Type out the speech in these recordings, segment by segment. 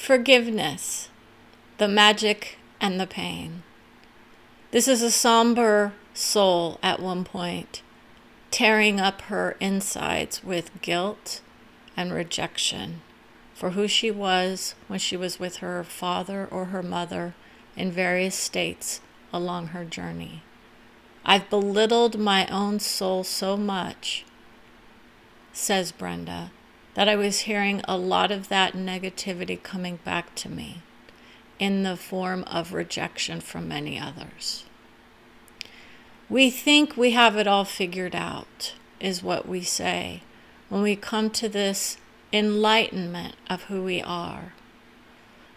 Forgiveness, the magic and the pain. This is a somber soul at one point, tearing up her insides with guilt and rejection for who she was when she was with her father or her mother in various states along her journey. I've belittled my own soul so much, says Brenda, that I was hearing a lot of that negativity coming back to me in the form of rejection from many others. We think we have it all figured out, is what we say when we come to this enlightenment of who we are.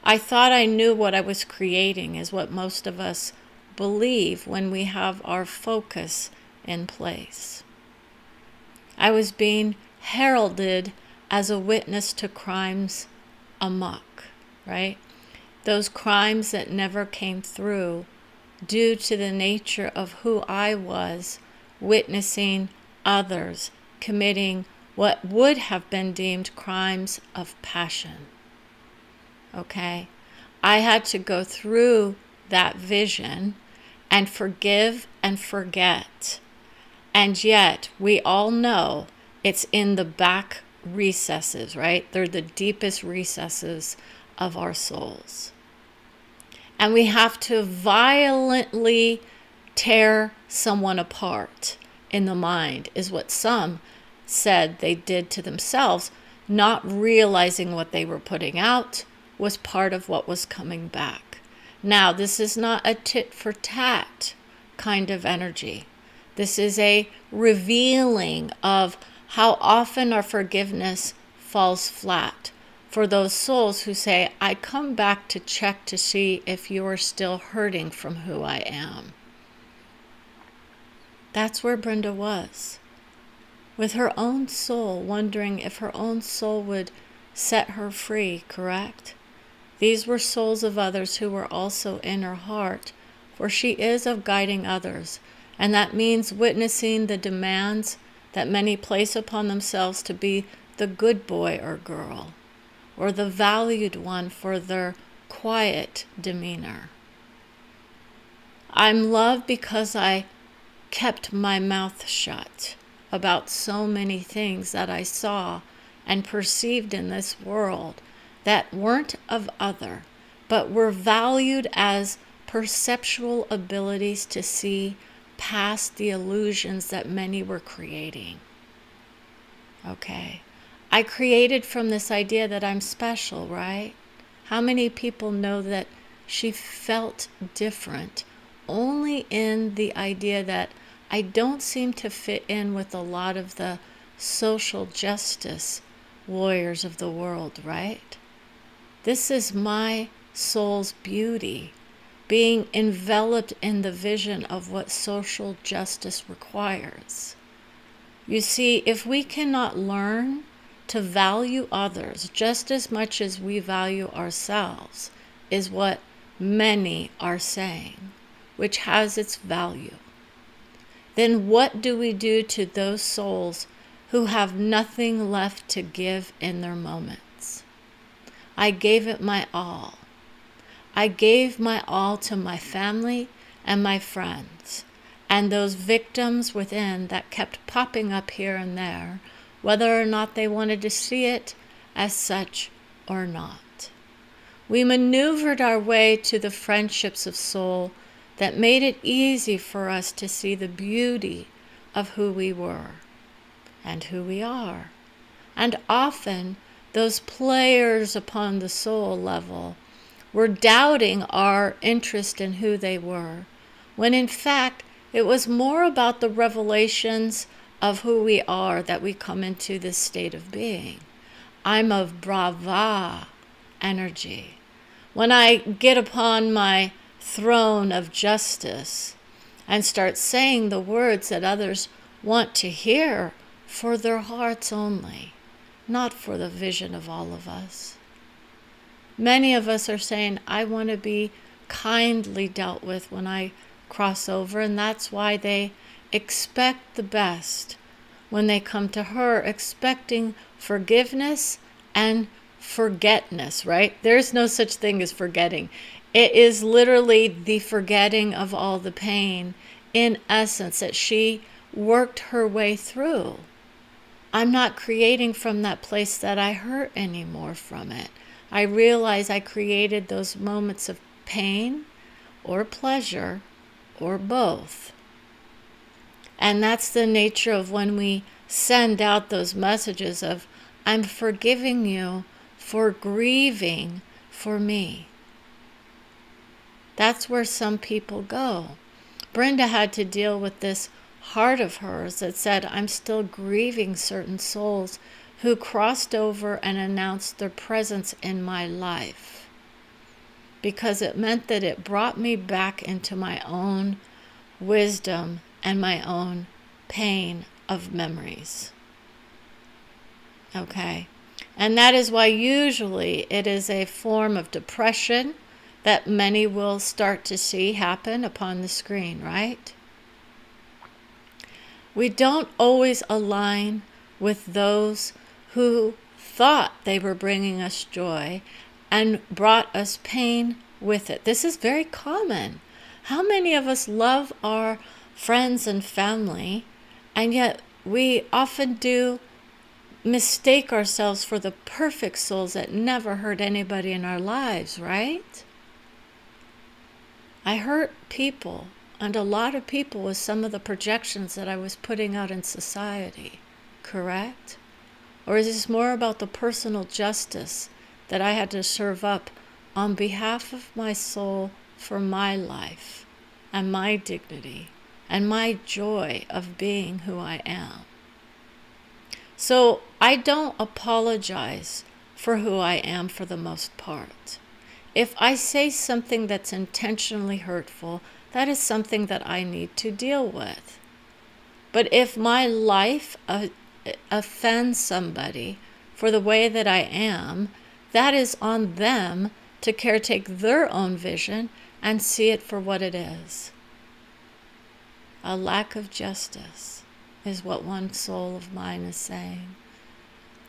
I thought I knew what I was creating, is what most of us believe when we have our focus in place. I was being heralded as a witness to crimes amok, right? Those crimes that never came through due to the nature of who I was, witnessing others committing what would have been deemed crimes of passion. Okay? I had to go through that vision and forgive and forget. And yet, we all know it's in the back recesses, right? They're the deepest recesses of our souls. And we have to violently tear someone apart in the mind, is what some said they did to themselves, not realizing what they were putting out was part of what was coming back. Now, this is not a tit for tat kind of energy. This is a revealing of how often our forgiveness falls flat for those souls who say, I come back to check to see if you're still hurting from who I am. That's where Brenda was, with her own soul, wondering if her own soul would set her free, correct? These were souls of others who were also in her heart, for she is of guiding others, and that means witnessing the demands that many place upon themselves to be the good boy or girl, or the valued one for their quiet demeanor. I'm loved because I kept my mouth shut about so many things that I saw and perceived in this world that weren't of other, but were valued as perceptual abilities to see past the illusions that many were creating. Okay. I created from this idea that I'm special, right? How many people know that she felt different only in the idea that I don't seem to fit in with a lot of the social justice warriors of the world, right? This is my soul's beauty, being enveloped in the vision of what social justice requires. You see, if we cannot learn to value others just as much as we value ourselves, is what many are saying, which has its value, then what do we do to those souls who have nothing left to give in their moments? I gave it my all. I gave my all to my family and my friends, and those victims within that kept popping up here and there, whether or not they wanted to see it as such or not. We maneuvered our way to the friendships of soul that made it easy for us to see the beauty of who we were and who we are. And often, those players upon the soul level were doubting our interest in who they were, when in fact, it was more about the revelations of who we are that we come into this state of being. I'm of brava energy. When I get upon my throne of justice and start saying the words that others want to hear for their hearts only, not for the vision of all of us. Many of us are saying, I want to be kindly dealt with when I cross over, and that's why they expect the best when they come to her, expecting forgiveness and forgetness, right? There's no such thing as forgetting. It is literally the forgetting of all the pain, in essence, that she worked her way through. I'm not creating from that place that I hurt anymore from it. I realize I created those moments of pain or pleasure or both. And that's the nature of when we send out those messages of, I'm forgiving you for grieving for me. That's where some people go. Brenda had to deal with this heart of hers that said, I'm still grieving certain souls who crossed over and announced their presence in my life, because it meant that it brought me back into my own wisdom and my own pain of memories. Okay? And that is why usually it is a form of depression that many will start to see happen upon the screen, right? We don't always align with those who thought they were bringing us joy and brought us pain with it. This is very common. How many of us love our friends and family, and yet we often do mistake ourselves for the perfect souls that never hurt anybody in our lives, right? I hurt people, and a lot of people, with some of the projections that I was putting out in society, correct? Or is this more about the personal justice that I had to serve up on behalf of my soul for my life and my dignity and my joy of being who I am? So I don't apologize for who I am for the most part. If I say something that's intentionally hurtful, that is something that I need to deal with. But if my life offends somebody for the way that I am, that is on them to caretake their own vision and see it for what it is. A lack of justice is what one soul of mine is saying.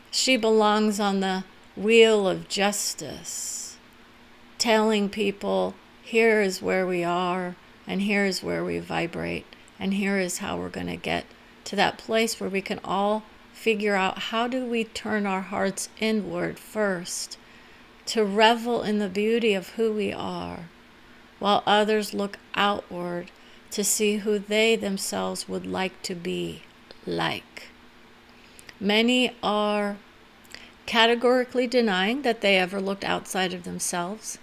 She belongs on the wheel of justice, telling people, here is where we are, and here is where we vibrate, and here is how we're going to get to that place where we can all figure out, how do we turn our hearts inward first to revel in the beauty of who we are, while others look outward to see who they themselves would like to be like. Many are categorically denying that they ever looked outside of themselves,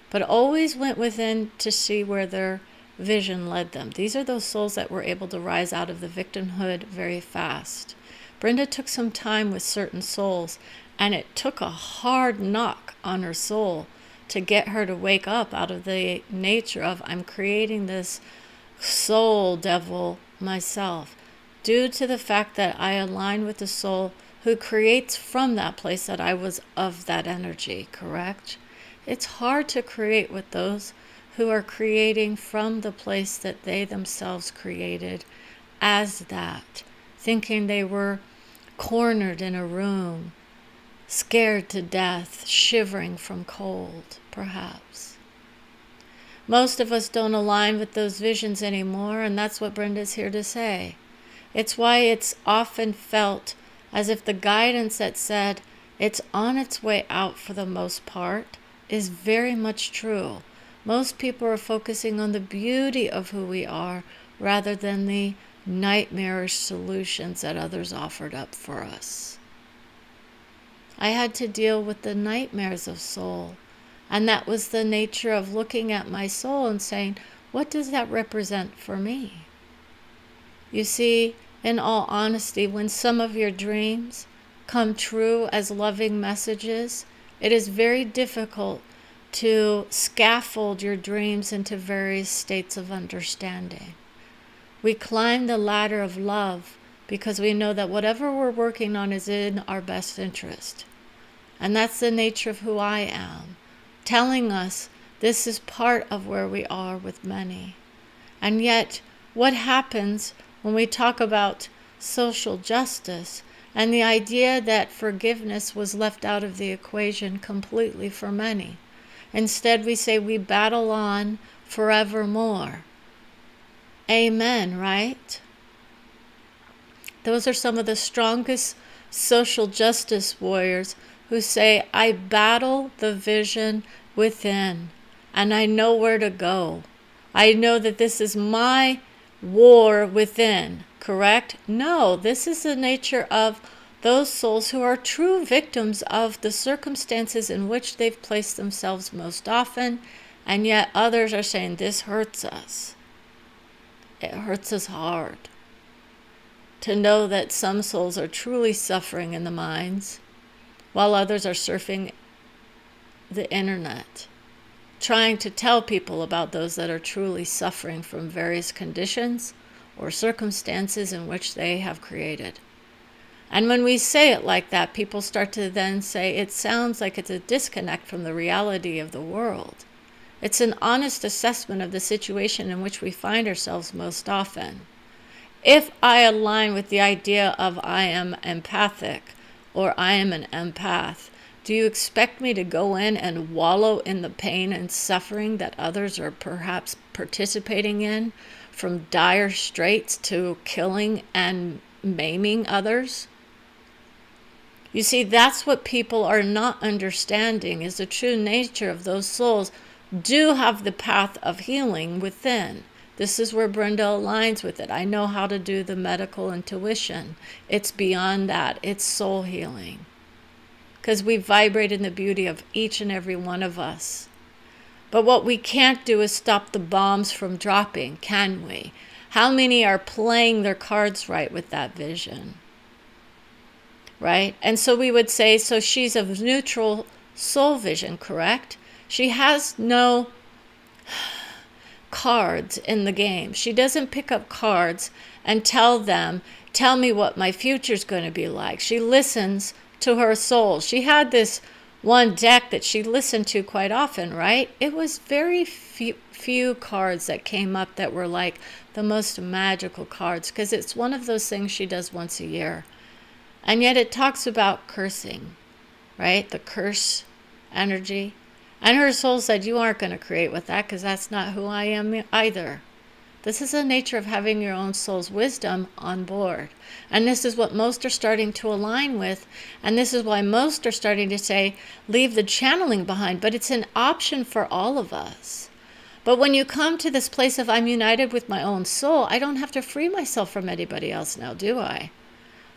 but always went within to see where their vision led them. These are those souls that were able to rise out of the victimhood very fast. Brenda took some time with certain souls, and it took a hard knock on her soul to get her to wake up out of the nature of, I'm creating this soul devil myself, due to the fact that I align with the soul who creates from that place that I was of that energy, correct? It's hard to create with those who are creating from the place that they themselves created as that, thinking they were cornered in a room, scared to death, shivering from cold, perhaps. Most of us don't align with those visions anymore, and that's what Brenda's here to say. It's why it's often felt as if the guidance that said it's on its way out for the most part is very much true. Most people are focusing on the beauty of who we are rather than the nightmarish solutions that others offered up for us. I had to deal with the nightmares of soul, and that was the nature of looking at my soul and saying, what does that represent for me? You see, in all honesty, when some of your dreams come true as loving messages, it is very difficult to scaffold your dreams into various states of understanding. We climb the ladder of love because we know that whatever we're working on is in our best interest. And that's the nature of who I am, telling us this is part of where we are with many. And yet, what happens when we talk about social justice And the idea that forgiveness was left out of the equation completely for many. Instead, we say we battle on forevermore. Amen, right? Those are some of the strongest social justice warriors who say, I battle the vision within, and I know where to go. I know that this is my war within, correct? No, this is the nature of those souls who are true victims of the circumstances in which they've placed themselves most often, and yet others are saying, this hurts us. It hurts us hard to know that some souls are truly suffering in the minds, while others are surfing the internet, trying to tell people about those that are truly suffering from various conditions or circumstances in which they have created. And when we say it like that, people start to then say, it sounds like it's a disconnect from the reality of the world. It's an honest assessment of the situation in which we find ourselves most often. If I align with the idea of I am empathic or I am an empath, do you expect me to go in and wallow in the pain and suffering that others are perhaps participating in, from dire straits to killing and maiming others? You see, that's what people are not understanding, is the true nature of those souls do have the path of healing within. This is where Brenda aligns with it. I know how to do the medical intuition. It's beyond that. It's soul healing. Because we vibrate in the beauty of each and every one of us. But what we can't do is stop the bombs from dropping, can we? How many are playing their cards right with that vision? Right? And so we would say, so she's of neutral soul vision, correct? She has no cards in the game. She doesn't pick up cards and tell me what my future's going to be like. She listens to her soul. She had this one deck that she listened to quite often, right? It was very few cards that came up that were like the most magical cards, because it's one of those things she does once a year. And yet it talks about cursing, right? The curse energy. And her soul said, you aren't going to create with that, because that's not who I am either. This is the nature of having your own soul's wisdom on board. And this is what most are starting to align with. And this is why most are starting to say, leave the channeling behind. But it's an option for all of us. But when you come to this place of I'm united with my own soul, I don't have to free myself from anybody else now, do I?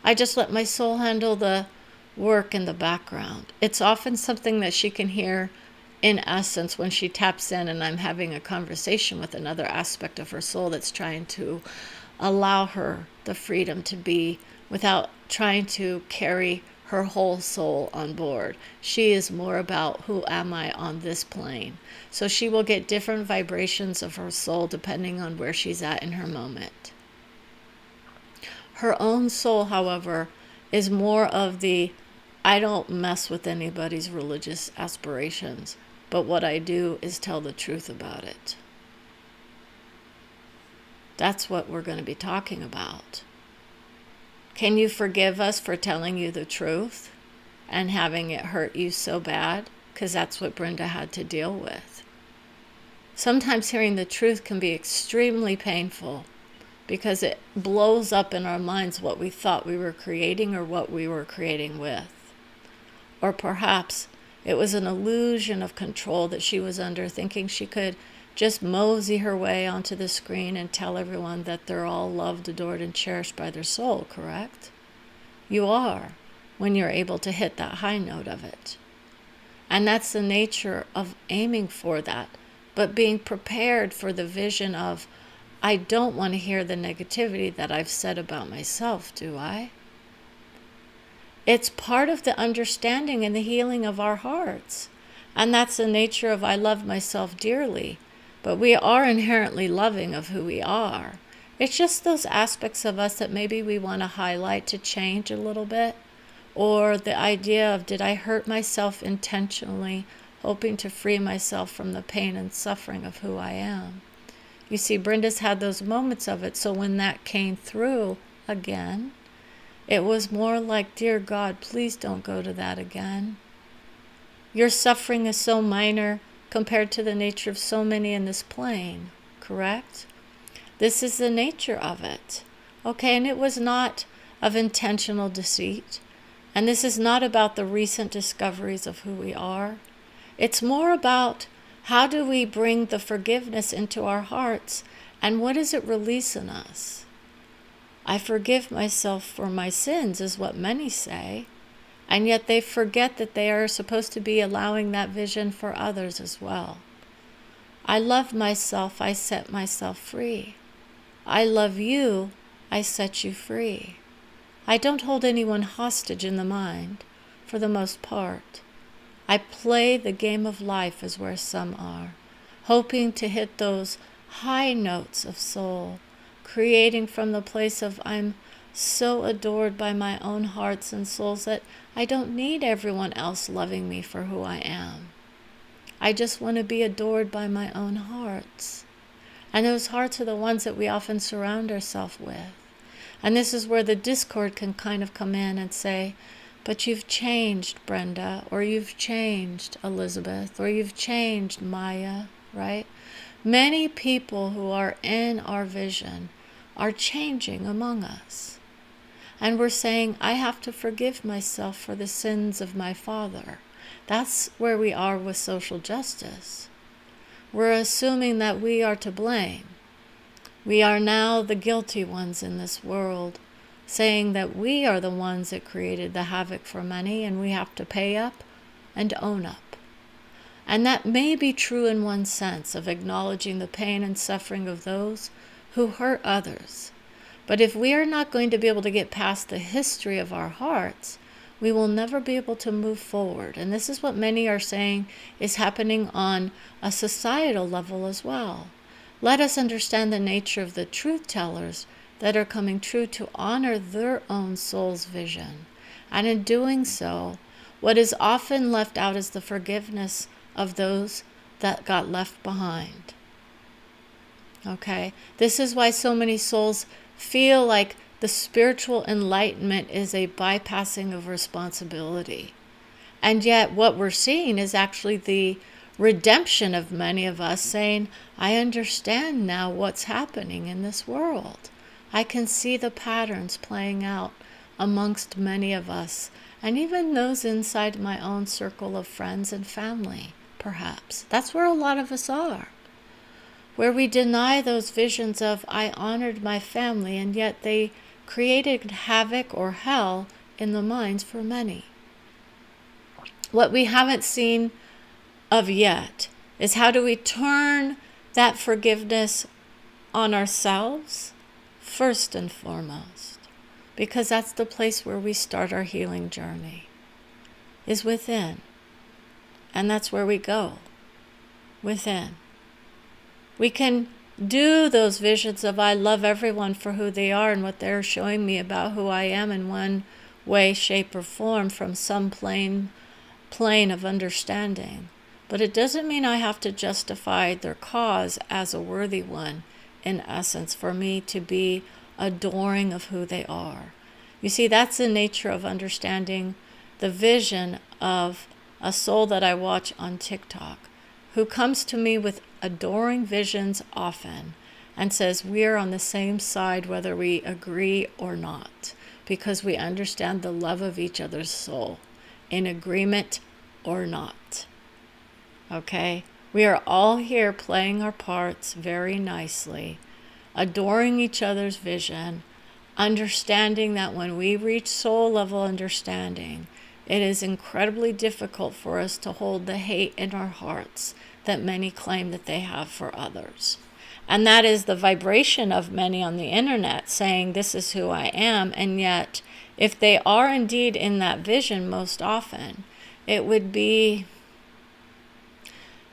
I just let my soul handle the work in the background. It's often something that she can hear in essence when she taps in and I'm having a conversation with another aspect of her soul that's trying to allow her the freedom to be without trying to carry her whole soul on board. She is more about who am I on this plane. So she will get different vibrations of her soul depending on where she's at in her moment. Her own soul, however, is more of the I don't mess with anybody's religious aspirations, but what I do is tell the truth about it. That's what we're going to be talking about. Can you forgive us for telling you the truth and having it hurt you so bad? Because that's what Brenda had to deal with. Sometimes hearing the truth can be extremely painful because it blows up in our minds what we thought we were creating or what we were creating with. Or perhaps it was an illusion of control that she was under, thinking she could just mosey her way onto the screen and tell everyone that they're all loved, adored, and cherished by their soul, correct? You are, when you're able to hit that high note of it. And that's the nature of aiming for that, but being prepared for the vision of, I don't want to hear the negativity that I've said about myself, do I? It's part of the understanding and the healing of our hearts. And that's the nature of I love myself dearly. But we are inherently loving of who we are. It's just those aspects of us that maybe we want to highlight to change a little bit. Or the idea of, did I hurt myself intentionally, hoping to free myself from the pain and suffering of who I am? You see, Brenda's had those moments of it. So when that came through again, It was more like, dear God, please don't go to that again. Your suffering is so minor compared to the nature of so many in this plane, correct? This is the nature of it. Okay, and it was not of intentional deceit. And this is not about the recent discoveries of who we are. It's more about how do we bring the forgiveness into our hearts and what does it release in us? I forgive myself for my sins is what many say, and yet they forget that they are supposed to be allowing that vision for others as well. I love myself, I set myself free. I love you, I set you free. I don't hold anyone hostage in the mind, for the most part. I play the game of life as where some are, hoping to hit those high notes of soul, creating from the place of I'm so adored by my own hearts and souls that I don't need everyone else loving me for who I am. I just want to be adored by my own hearts. And those hearts are the ones that we often surround ourselves with. And this is where the discord can kind of come in and say, but you've changed, Brenda, or you've changed, Elizabeth, or you've changed, Maya, right? Many people who are in our vision are changing among us. And we're saying, I have to forgive myself for the sins of my father. That's where we are with social justice. We're assuming that we are to blame. We are now the guilty ones in this world, saying that we are the ones that created the havoc for many and we have to pay up and own up. And that may be true in one sense of acknowledging the pain and suffering of those who hurt others. But if we are not going to be able to get past the history of our hearts, we will never be able to move forward. And this is what many are saying is happening on a societal level as well. Let us understand the nature of the truth tellers that are coming true to honor their own soul's vision. And in doing so, what is often left out is the forgiveness of those that got left behind. Okay? This is why so many souls feel like the spiritual enlightenment is a bypassing of responsibility. And yet what we're seeing is actually the redemption of many of us saying, I understand now what's happening in this world. I can see the patterns playing out amongst many of us, and even those inside my own circle of friends and family, perhaps. That's where a lot of us are. Where we deny those visions of, I honored my family, and yet they created havoc or hell in the minds for many. What we haven't seen of yet is how do we turn that forgiveness on ourselves first and foremost, because that's the place where we start our healing journey, is within. And that's where we go, within. We can do those visions of I love everyone for who they are and what they're showing me about who I am in one way, shape, or form from some plane of understanding. But it doesn't mean I have to justify their cause as a worthy one, in essence, for me to be adoring of who they are. You see, that's the nature of understanding the vision of a soul that I watch on TikTok, who comes to me with adoring visions often and says we are on the same side whether we agree or not, because we understand the love of each other's soul, in agreement or not. Okay? We are all here playing our parts very nicely, adoring each other's vision, understanding that when we reach soul level understanding, it is incredibly difficult for us to hold the hate in our hearts that many claim that they have for others. And that is the vibration of many on the internet saying, this is who I am. And yet, if they are indeed in that vision most often, it would be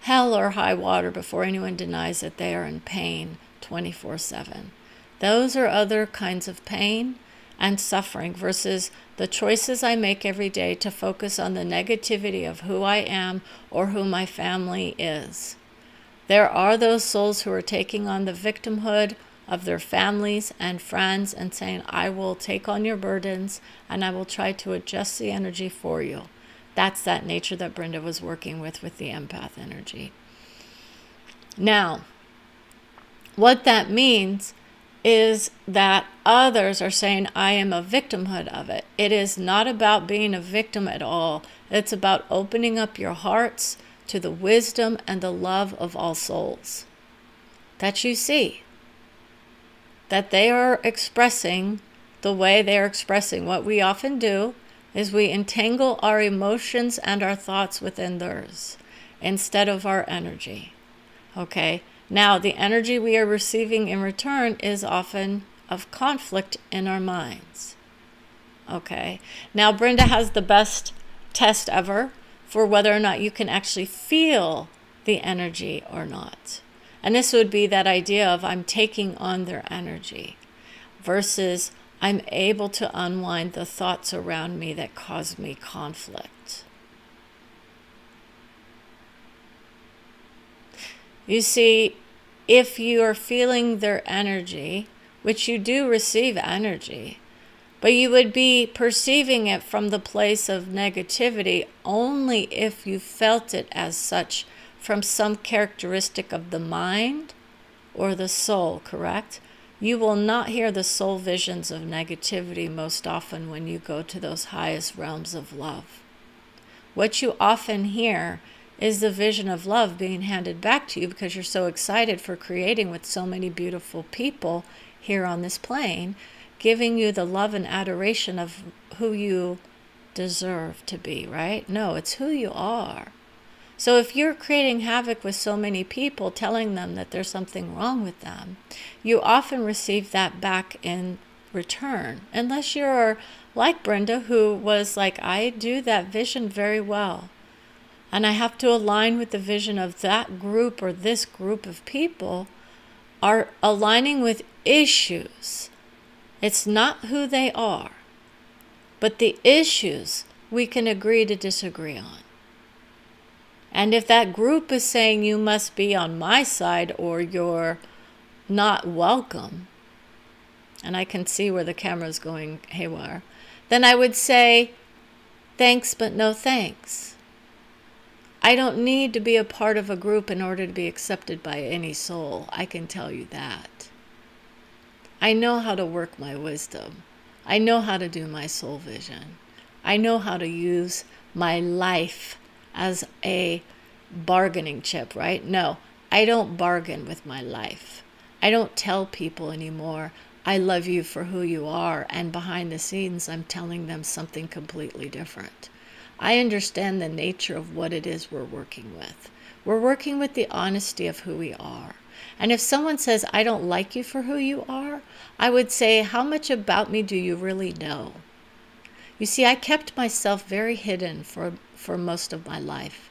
hell or high water before anyone denies that they are in pain 24/7. Those are other kinds of pain and suffering versus the choices I make every day to focus on the negativity of who I am or who my family is. There are those souls who are taking on the victimhood of their families and friends and saying, I will take on your burdens and I will try to adjust the energy for you. That's that nature that Brenda was working with the empath energy. Now, what that means is that others are saying, I am a victimhood of it. It is not about being a victim at all. It's about opening up your hearts to the wisdom and the love of all souls that you see, that they are expressing the way they are expressing. What we often do is we entangle our emotions and our thoughts within theirs instead of our energy. Okay? Now, the energy we are receiving in return is often of conflict in our minds. Okay? Now, Brenda has the best test ever for whether or not you can actually feel the energy or not. And this would be that idea of I'm taking on their energy versus I'm able to unwind the thoughts around me that cause me conflict. You see, if you are feeling their energy, which you do receive energy, but you would be perceiving it from the place of negativity only if you felt it as such from some characteristic of the mind or the soul, correct? You will not hear the soul visions of negativity most often when you go to those highest realms of love. What you often hear is the vision of love being handed back to you because you're so excited for creating with so many beautiful people here on this plane, giving you the love and adoration of who you deserve to be, right? No, it's who you are. So if you're creating havoc with so many people, telling them that there's something wrong with them, you often receive that back in return. Unless you're like Brenda, who was like, I do that vision very well. And I have to align with the vision of that group or this group of people are aligning with issues. It's not who they are, but the issues we can agree to disagree on. And if that group is saying you must be on my side or you're not welcome, and I can see where the camera's going haywire, then I would say, thanks, but no thanks. I don't need to be a part of a group in order to be accepted by any soul. I can tell you that. I know how to work my wisdom. I know how to do my soul vision. I know how to use my life as a bargaining chip, right? No, I don't bargain with my life. I don't tell people anymore, I love you for who you are, and behind the scenes I'm telling them something completely different. I understand the nature of what it is we're working with. We're working with the honesty of who we are. And if someone says, I don't like you for who you are, I would say, how much about me do you really know? You see, I kept myself very hidden for most of my life,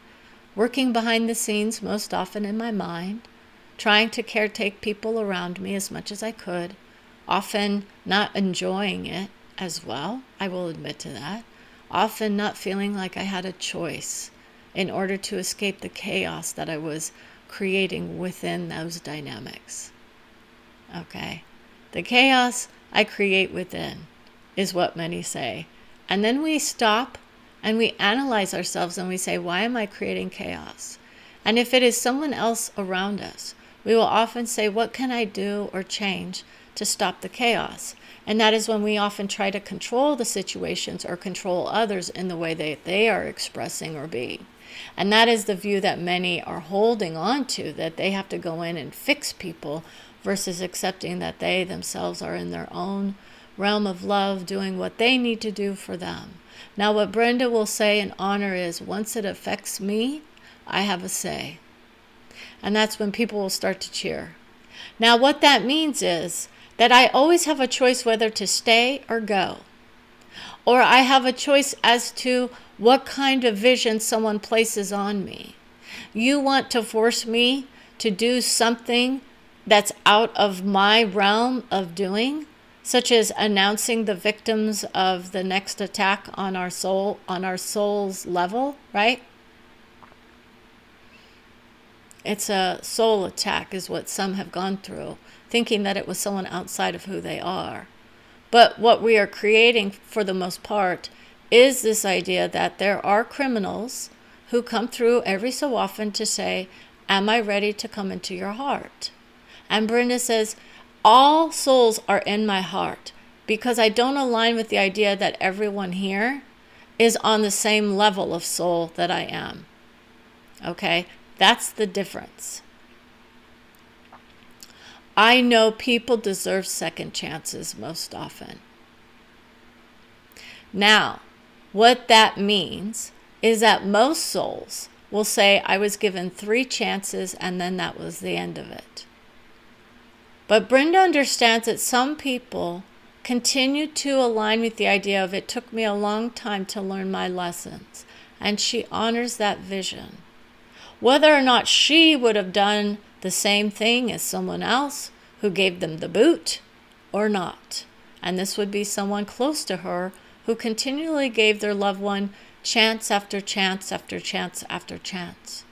working behind the scenes most often in my mind, trying to caretake people around me as much as I could, often not enjoying it as well, I will admit to that, often not feeling like I had a choice in order to escape the chaos that I was creating within those dynamics. Okay? The chaos I create within is what many say. And then we stop and we analyze ourselves and we say, why am I creating chaos? And if it is someone else around us, we will often say, what can I do or change to stop the chaos? And that is when we often try to control the situations or control others in the way they are expressing or being. And that is the view that many are holding on to, that they have to go in and fix people versus accepting that they themselves are in their own realm of love, doing what they need to do for them. Now, what Brenda will say in honor is, once it affects me, I have a say. And that's when people will start to cheer. Now, what that means is that I always have a choice whether to stay or go. Or I have a choice as to what kind of vision someone places on me. You want to force me to do something that's out of my realm of doing, such as announcing the victims of the next attack on our soul, on our soul's level, right? It's a soul attack is what some have gone through, thinking that it was someone outside of who they are. But what we are creating for the most part is this idea that there are criminals who come through every so often to say, am I ready to come into your heart? And Brenda says, all souls are in my heart because I don't align with the idea that everyone here is on the same level of soul that I am. Okay? That's the difference. I know people deserve second chances most often. Now, what that means is that most souls will say, I was given 3 chances and then that was the end of it. But Brenda understands that some people continue to align with the idea of it took me a long time to learn my lessons, and she honors that vision. Whether or not she would have done the same thing as someone else who gave them the boot or not. And this would be someone close to her who continually gave their loved one chance after chance after chance after chance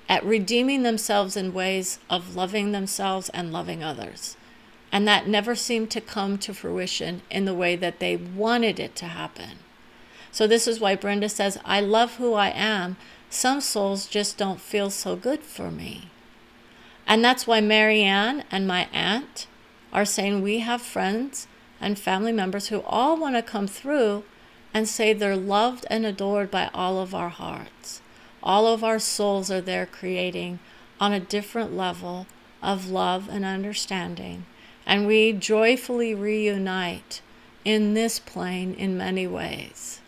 at redeeming themselves in ways of loving themselves and loving others. And that never seemed to come to fruition in the way that they wanted it to happen. So this is why Brenda says, I love who I am. Some souls just don't feel so good for me. And that's why Marianne and my aunt are saying we have friends and family members who all want to come through and say they're loved and adored by all of our hearts. All of our souls are there creating on a different level of love and understanding. And we joyfully reunite in this plane in many ways.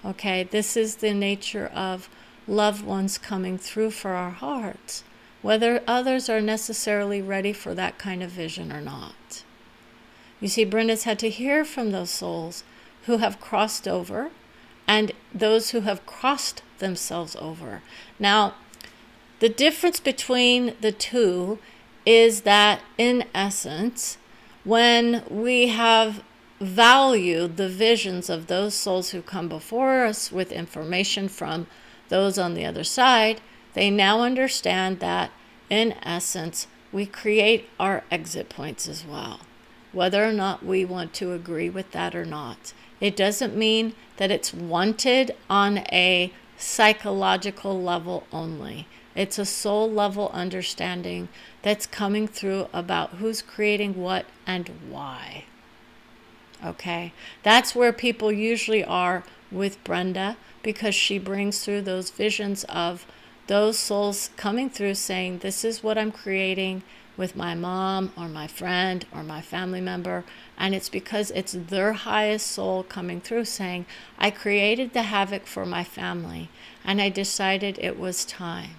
Okay, this is the nature of loved ones coming through for our hearts, whether others are necessarily ready for that kind of vision or not. You see, Brenda's had to hear from those souls who have crossed over and those who have crossed themselves over. Now, the difference between the two is that, in essence, when we have valued the visions of those souls who come before us with information from those on the other side, they now understand that, in essence, we create our exit points as well, whether or not we want to agree with that or not. It doesn't mean that it's wanted on a psychological level only. It's a soul level understanding that's coming through about who's creating what and why. Okay? That's where people usually are with Brenda, because she brings through those visions of those souls coming through saying, this is what I'm creating with my mom or my friend or my family member. And it's because it's their highest soul coming through saying, I created the havoc for my family and I decided it was time.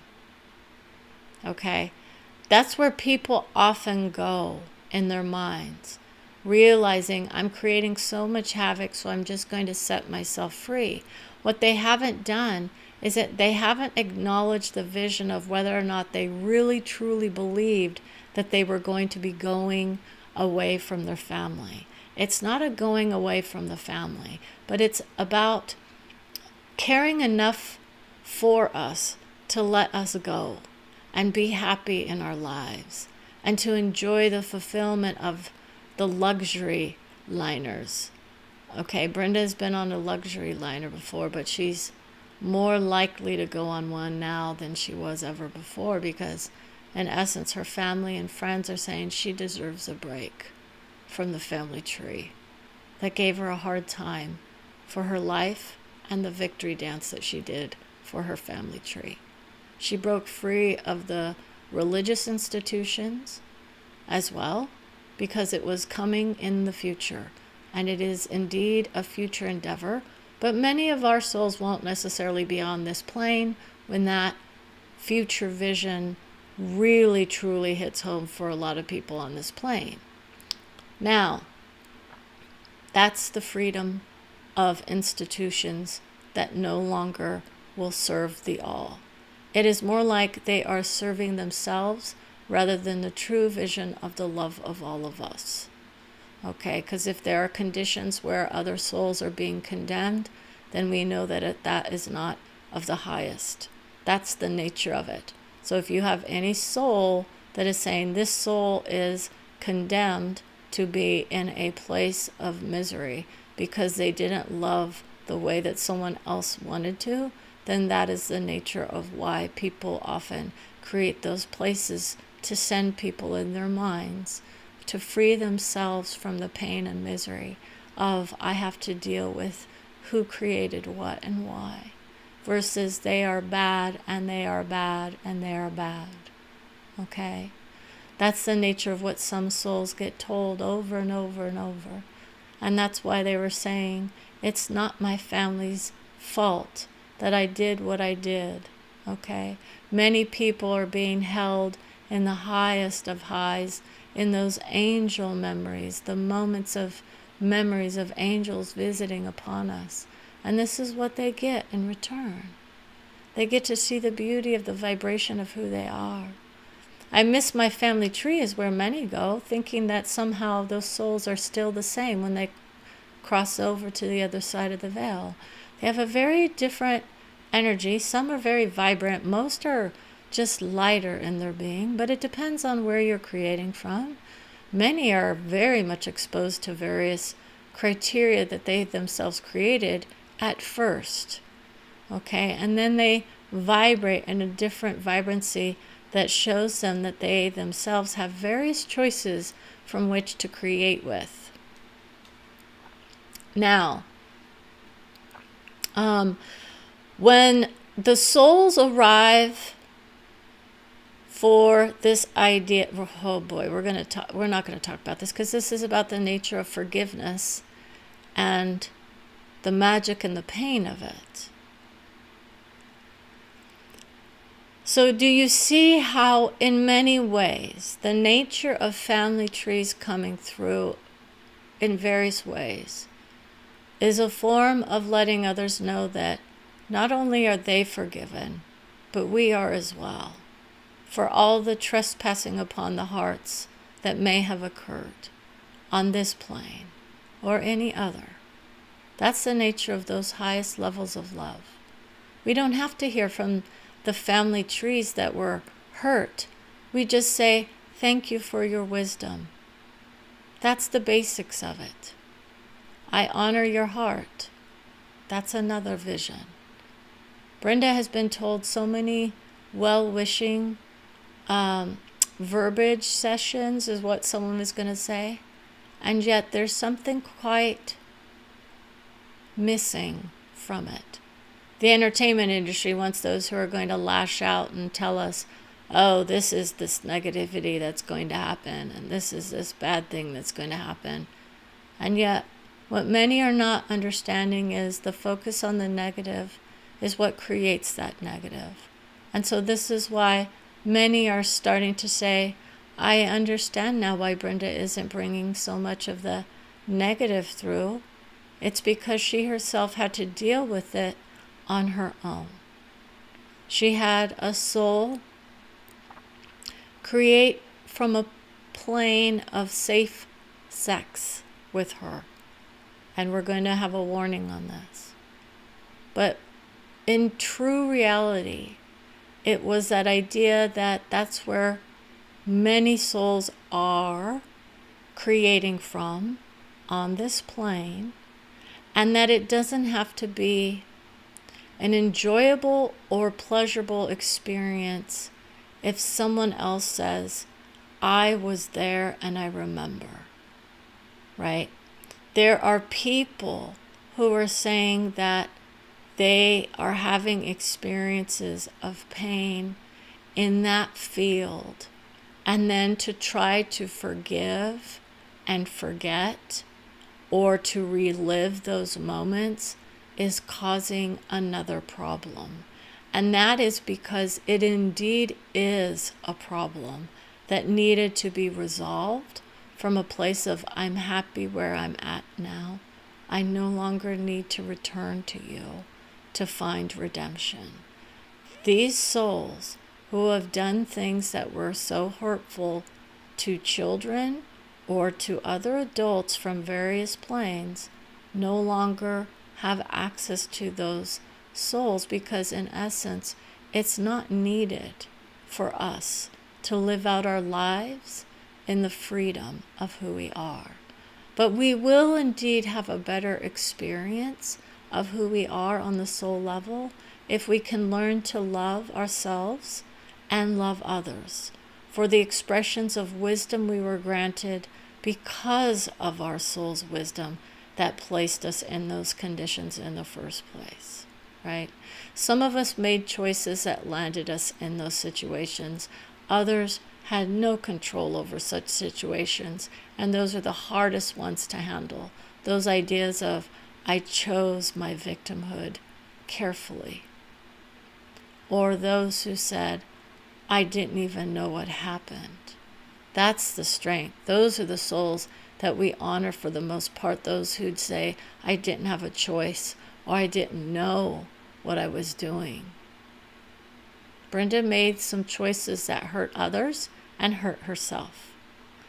Okay? That's where people often go in their minds, realizing I'm creating so much havoc, so I'm just going to set myself free. What they haven't done is that they haven't acknowledged the vision of whether or not they really truly believed that they were going to be going away from their family. It's not a going away from the family, but it's about caring enough for us to let us go and be happy in our lives and to enjoy the fulfillment of the luxury liners. Okay, Brenda's been on a luxury liner before, but she's more likely to go on one now than she was ever before because, in essence, her family and friends are saying she deserves a break from the family tree that gave her a hard time for her life and the victory dance that she did for her family tree. She broke free of the religious institutions as well because it was coming in the future. And it is indeed a future endeavor, but many of our souls won't necessarily be on this plane when that future vision really truly hits home for a lot of people on this plane. Now, that's the freedom of institutions that no longer will serve the all. It is more like they are serving themselves rather than the true vision of the love of all of us. Okay, because if there are conditions where other souls are being condemned, then we know that that is not of the highest. That's the nature of it. So if you have any soul that is saying this soul is condemned to be in a place of misery because they didn't love the way that someone else wanted to, then that is the nature of why people often create those places to send people in their minds to free themselves from the pain and misery of I have to deal with who created what and why, versus they are bad and they are bad and they are bad. Okay? That's the nature of what some souls get told over and over and over. And that's why they were saying, it's not my family's fault that I did what I did. Okay? Many people are being held in the highest of highs, in those angel memories, the moments of memories of angels visiting upon us. And this is what they get in return. They get to see the beauty of the vibration of who they are. I miss my family tree is where many go, thinking that somehow those souls are still the same when they cross over to the other side of the veil. They have a very different energy. Some are very vibrant. Most are just lighter in their being, but it depends on where you're creating from. Many are very much exposed to various criteria that they themselves created at first. Okay, and then they vibrate in a different vibrancy that shows them that they themselves have various choices from which to create with. Now, when the souls arrive for this idea, oh boy, we're not going to talk about this because this is about the nature of forgiveness and the magic and the pain of it. So do you see how in many ways the nature of family trees coming through in various ways is a form of letting others know that not only are they forgiven, but we are as well, for all the trespassing upon the hearts that may have occurred on this plane or any other. That's the nature of those highest levels of love. We don't have to hear from the family trees that were hurt. We just say, thank you for your wisdom. That's the basics of it. I honor your heart. That's another vision. Brenda has been told so many well-wishing verbiage sessions is what someone is going to say. And yet there's something quite missing from it. The entertainment industry wants those who are going to lash out and tell us, oh, this is this negativity that's going to happen, and this is this bad thing that's going to happen. And yet, what many are not understanding is the focus on the negative is what creates that negative. And so this is why many are starting to say, I understand now why Brenda isn't bringing so much of the negative through. It's because she herself had to deal with it on her own. She had a soul create from a plane of safe sex with her. And we're going to have a warning on this. But in true reality, it was that idea that that's where many souls are creating from on this plane, and that it doesn't have to be an enjoyable or pleasurable experience if someone else says, I was there and I remember, right? There are people who are saying that they are having experiences of pain in that field, and then to try to forgive and forget or to relive those moments is causing another problem. And that is because it indeed is a problem that needed to be resolved from a place of I'm happy where I'm at now. I no longer need to return to you to find redemption. These souls who have done things that were so hurtful to children or to other adults from various planes no longer have access to those souls, because in essence it's not needed for us to live out our lives in the freedom of who we are. But we will indeed have a better experience of who we are on the soul level if we can learn to love ourselves and love others for the expressions of wisdom we were granted because of our soul's wisdom that placed us in those conditions in the first place, right? Some of us made choices that landed us in those situations. Others had no control over such situations, and those are the hardest ones to handle. Those ideas of, I chose my victimhood carefully. Or those who said, I didn't even know what happened. That's the strength. Those are the souls that we honor for the most part, those who'd say, I didn't have a choice, or I didn't know what I was doing. Brenda made some choices that hurt others and hurt herself.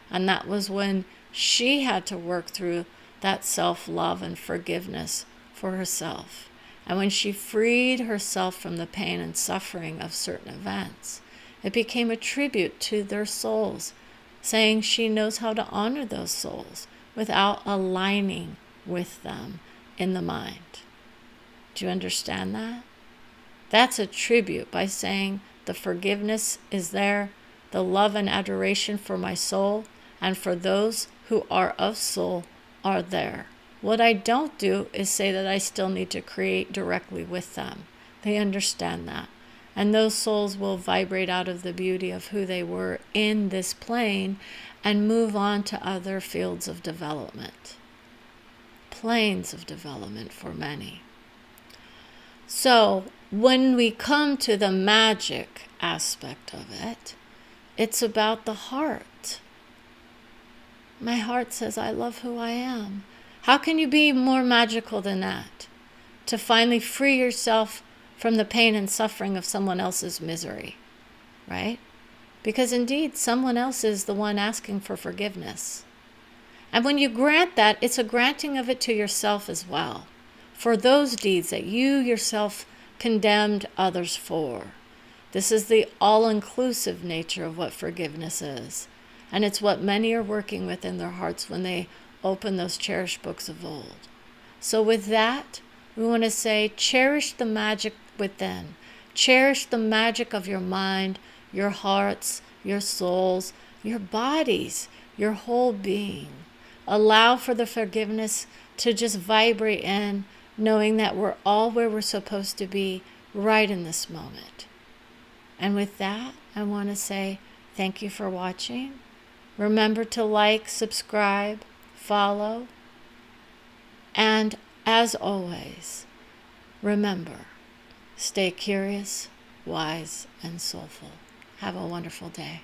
And that was when she had to work through that self-love and forgiveness for herself. And when she freed herself from the pain and suffering of certain events, it became a tribute to their souls, saying she knows how to honor those souls without aligning with them in the mind. Do you understand that? That's a tribute by saying the forgiveness is there, the love and adoration for my soul and for those who are of soul are there. What I don't do is say that I still need to create directly with them. They understand that. And those souls will vibrate out of the beauty of who they were in this plane and move on to other fields of development. Planes of development for many. So when we come to the magic aspect of it, it's about the heart. My heart says, I love who I am. How can you be more magical than that? To finally free yourself from the pain and suffering of someone else's misery, right? Because indeed, someone else is the one asking for forgiveness. And when you grant that, it's a granting of it to yourself as well, for those deeds that you yourself condemned others for. This is the all-inclusive nature of what forgiveness is. And it's what many are working with in their hearts when they open those cherished books of old. So with that, we want to say, cherish the magic within. Cherish the magic of your mind, your hearts, your souls, your bodies, your whole being. Allow for the forgiveness to just vibrate in, knowing that we're all where we're supposed to be right in this moment. And with that, I want to say thank you for watching. Remember to like, subscribe, follow, and as always, remember, stay curious, wise, and soulful. Have a wonderful day.